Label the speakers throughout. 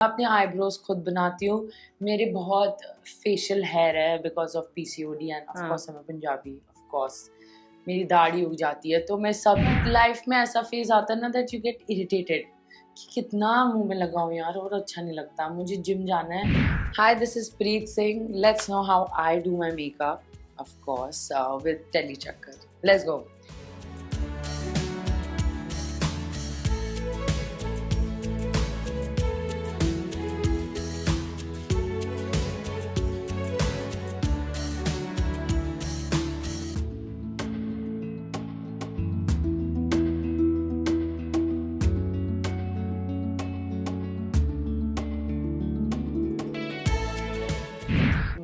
Speaker 1: अपने आईब्रोज खुद बनाती हूँ। मेरे बहुत फेशियल हेयर है because of PCOD end of course मैं पंजाबी, ऑफ कोर्स मेरी दाढ़ी उग जाती है। तो मैं सब लाइफ में ऐसा फेज आता है ना दैट यू गेट इरिटेटेड कि कितना मुंह में लगाऊं यार, और अच्छा नहीं लगता, मुझे जिम जाना है। Hi, this is Preet Singh. Let's know how I do my makeup, of course with Telly Chakkar. Let's go.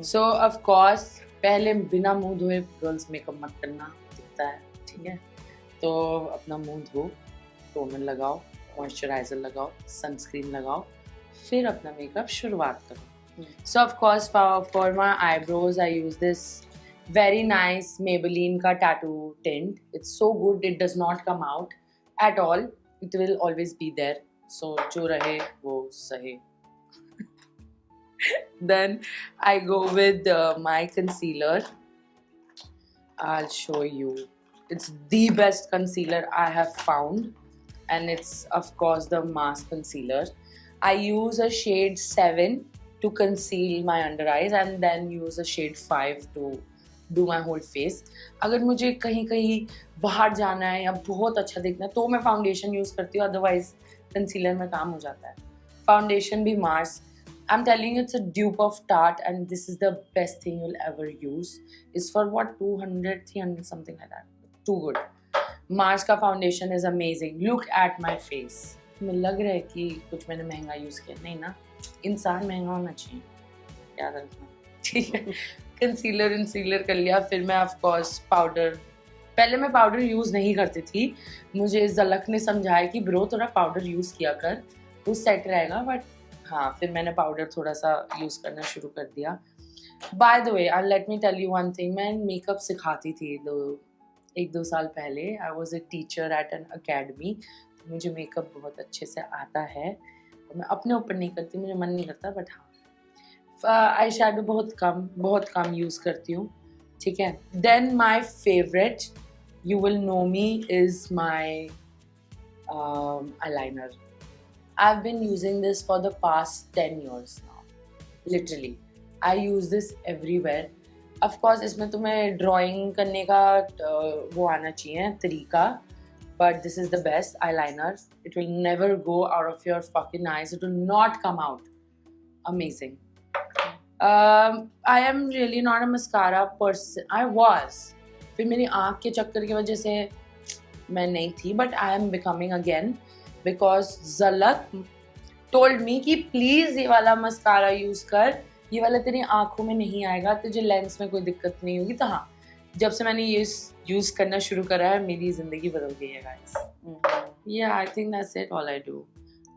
Speaker 1: So of course पहले बिना मुंह धोए गर्ल्स मेकअप मत करना, दिखता है, ठीक है। तो अपना मुंह धो, टोनर लगाओ, मॉइस्चराइजर लगाओ, सनस्क्रीन लगाओ, फिर अपना मेकअप शुरुआत करो। So of course for my eyebrows I use this very nice Maybelline का tattoo tint. It's so good, it does not come out at all, it will always be there. So जो रहे वो सही। Then I go with my concealer. I'll show you. It's the best concealer I have found, and it's of course the mask concealer. I use a shade 7 to conceal my under eyes and then use a shade 5 to do my whole face. अगर मुझे कहीं कहीं बाहर जाना है या बहुत अच्छा दिखना है तो मैं फाउंडेशन यूज करती हूँ, अदरवाइज कंसीलर में काम हो जाता है। फाउंडेशन भी Mars, I'm telling you, it's a dupe of Tarte, and this is the best thing you'll ever use. It's for what, 200, 300, something like that. Too good. Mars का foundation is amazing. Look at my face. मुझे लग रहा है कि कुछ मैंने महंगा use किया, नहीं ना, इंसान महंगा होना चाहिए, याद रखना, ठीक है। कंसीलर कर लिया, फिर मैं ऑफ कोर्स पाउडर। पहले मैं पाउडर यूज नहीं करती थी, मुझे ज़लक ने समझाया कि ब्रो थोड़ा पाउडर यूज किया कर, वो सेट रहेगा। बट हाँ, फिर मैंने पाउडर थोड़ा सा यूज़ करना शुरू कर दिया। By the way, let me tell you one thing, मैं मेकअप सिखाती थी 1-2 साल पहले। I was a teacher at an academy. मुझे मेकअप बहुत अच्छे से आता है। मैं अपने ऊपर नहीं करती, मुझे मन नहीं करता, बट हाँ, आई शैडो बहुत कम यूज़ करती हूँ, ठीक है। Then my favourite, you will know me, is my eyeliner. I've been using this for the past 10 years now. Literally. I use this everywhere. Of course, इसमें तुम्हें drawing करने का वो आना चाहिए तरीका. But this is the best eyeliner. It will never go out of your fucking eyes. It will not come out. Amazing. I am really not a mascara person. I was. फिर मेरी आँख के चक्कर की वजह से मैं नहीं थी. But I am becoming again. Because Zalak told me कि प्लीज़ ये वाला मस्कारा यूज़ कर, ये वाला तेरी आँखों में नहीं आएगा, तुझे लेंस में कोई दिक्कत नहीं होगी। तो हाँ, जब से मैंने ये यूज़ करना शुरू करा है, मेरी ज़िंदगी बदल गई है गाइस। या I think that's it, all I do.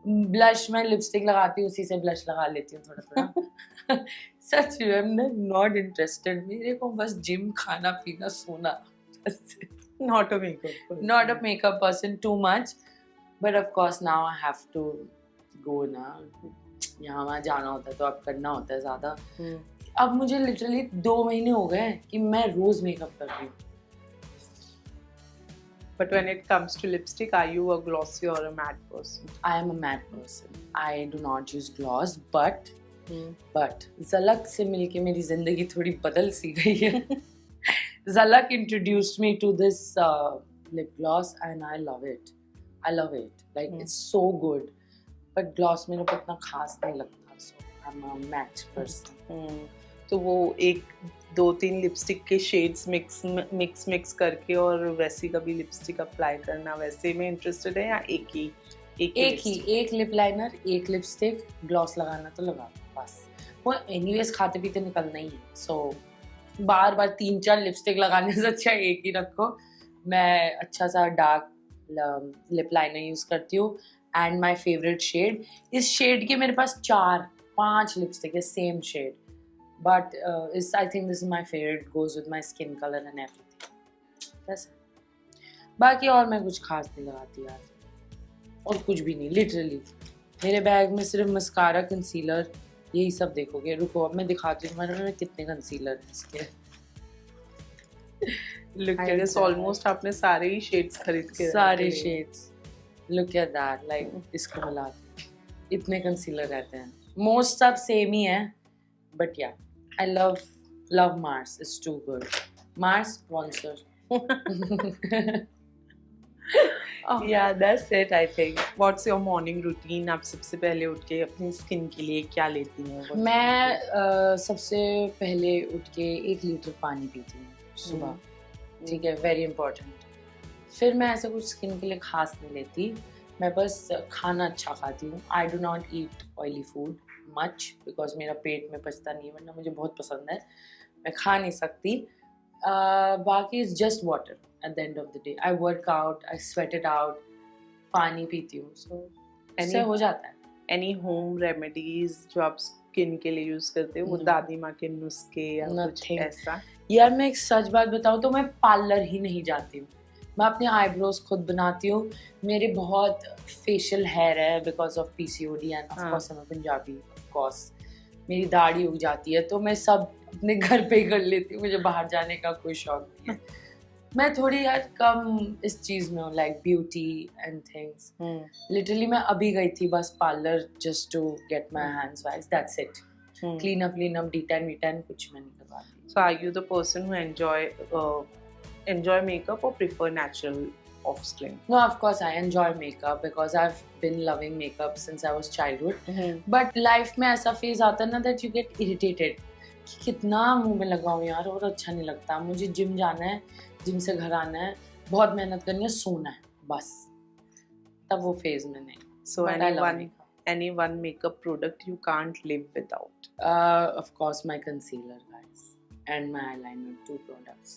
Speaker 1: Blush, मैं लिपस्टिक लगाती हूँ, उसी से ब्लश लगा लेती हूँ थोड़ा। सच में, आई एम नॉट इंटरेस्टेड। मेरे को बस जिम, खाना पीना, सोना,
Speaker 2: Not a
Speaker 1: makeup person too much. But of course now I have to go ना, यहाँ वहाँ जाना होता है तो अब करना होता है ज़्यादा। अब मुझे लिटरली 2 महीने हो गए कि मैं रोज़ मेकअप कर रही हूँ।
Speaker 2: But when it comes to lipstick, are you a glossy or a matte person?
Speaker 1: I am a matte person. I do not use gloss, but ज़लक से मिलके मेरी ज़िंदगी थोड़ी बदल सी गई है। ज़लक introduced me to this lip gloss and I love it. Like it's so good. But gloss मेरे को इतना खास नहीं लगता, so I'm a matte person.
Speaker 2: तो वो 1-2-3 लिपस्टिक के शेड्स मिक्स करके और वैसी कभी लिपस्टिक अप्लाई करना, वैसे में इंटरेस्टेड है या एक
Speaker 1: लिप लाइनर, एक लिपस्टिक, ग्लॉस लगाना तो लगा बस। वो एनीवेज खाते पीते निकलना ही है, सो बार 3-4 लिपस्टिक लगाने से अच्छा एक ही रखो। मैं अच्छा सा डार्क लिप लाइनर यूज़ करती हूँ एंड माई फेवरेट शेड, इस शेड के मेरे पास 4-5 लिपस्टिक है same shade, but I think this is my favourite, goes with my skin colour and everything. बस बाकी और मैं कुछ खास नहीं लगाती यार, और कुछ भी नहीं, लिटरली। मेरे बैग में सिर्फ मस्कारा, कंसीलर, यही सब देखोगे। रुको अब मैं दिखाती हूँ तुम्हारे में कितने कंसीलर हैं इसके।
Speaker 2: लुक एट दिस, ऑलमोस्ट आपने सारे ही शेड्स खरीद के
Speaker 1: सारे shades, look at that, like इसको मिला इतने कंसीलर रहते हैं। मोस्ट सब सेम ही है, but yeah I love Mars, it's too good. Mars sponsor. Yeah, that's it, I think.
Speaker 2: What's your morning routine? आप सबसे पहले उठ के अपनी स्किन के लिए क्या लेती हैं?
Speaker 1: मैं सबसे पहले उठ के 1 लीटर पानी पीती हूँ सुबह, ठीक है, वेरी इंपॉर्टेंट। फिर मैं ऐसा कुछ स्किन के लिए खास नहीं लेती, मैं बस खाना अच्छा खाती हूँ। I do not eat oily food much because मेरा पेट में पचता नहीं है, वरना मुझे बहुत पसंद है, मैं खा नहीं सकती। बाकी is just water at the end of the day. I work out, I sweat it out, पानी पीती हूँ, सो इससे हो जाता है।
Speaker 2: एनी होम रेमेडीज जो आप स्किन के लिए यूज करते हो, वो दादी माँ के नुस्खे या कुछ ऐसा?
Speaker 1: यार मैं एक सच बात बताऊँ तो मैं पार्लर ही नहीं जाती हूँ, मैं अपने आईब्रोज खुद बनाती हूँ। मेरे बहुत फेशियल हेयर है because of PCOD end of course मैं पंजाबी, ऑफ कोर्स मेरी दाढ़ी उग जाती है, तो मैं सब अपने घर पे ही कर लेती हूँ, मुझे बाहर जाने का कोई शौक नहीं है। मैं थोड़ी यार कम इस चीज़ में हूँ, like beauty and things. Literally मैं अभी गई थी बस parlour just to get my hands wax, that's it. Clean up D10 V10 कुछ मैं नहीं करवाती।
Speaker 2: So are you the person who enjoy makeup or prefer natural off screen?
Speaker 1: No, of course I enjoy makeup because I've been loving makeup since I was childhood. But life में ऐसा phase आता है ना that you get irritated कि कितना मुंह में लगाऊं यार और अच्छा नहीं लगता। मुझे जिम जाना है, जिम से घर आना है, बहुत मेहनत करनी है, सोना है, बस तब वो phase में नहीं।
Speaker 2: So any one makeup product you can't live without?
Speaker 1: Of course my concealer guys and my eyeliner, 2 products.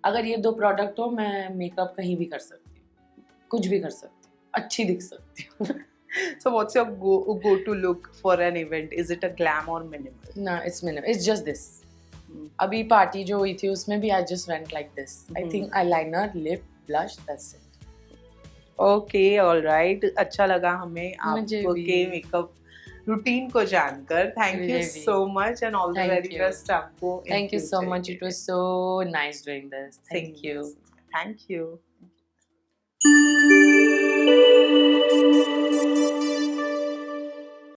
Speaker 1: अगर ये 2 प्रोडक्ट हो मैं मेकअप कहीं भी कर सकती हूँ, कुछ भी कर सकती हूँ, अच्छी दिख सकती हूँ।
Speaker 2: So what's your go to look for an event? Is it a glam or minimal?
Speaker 1: No, it's minimal. It's just this. अभी पार्टी जो हुई थी उसमें भी I just went like this. I think eyeliner, lip, blush, that's it.
Speaker 2: Okay, all right. अच्छा लगा हमें आपके मेकअप रूटीन को जानकर। Thank you so much and all the very best आपको।
Speaker 1: Thank you so much. It was so nice doing this. Thank you.
Speaker 2: Thank you.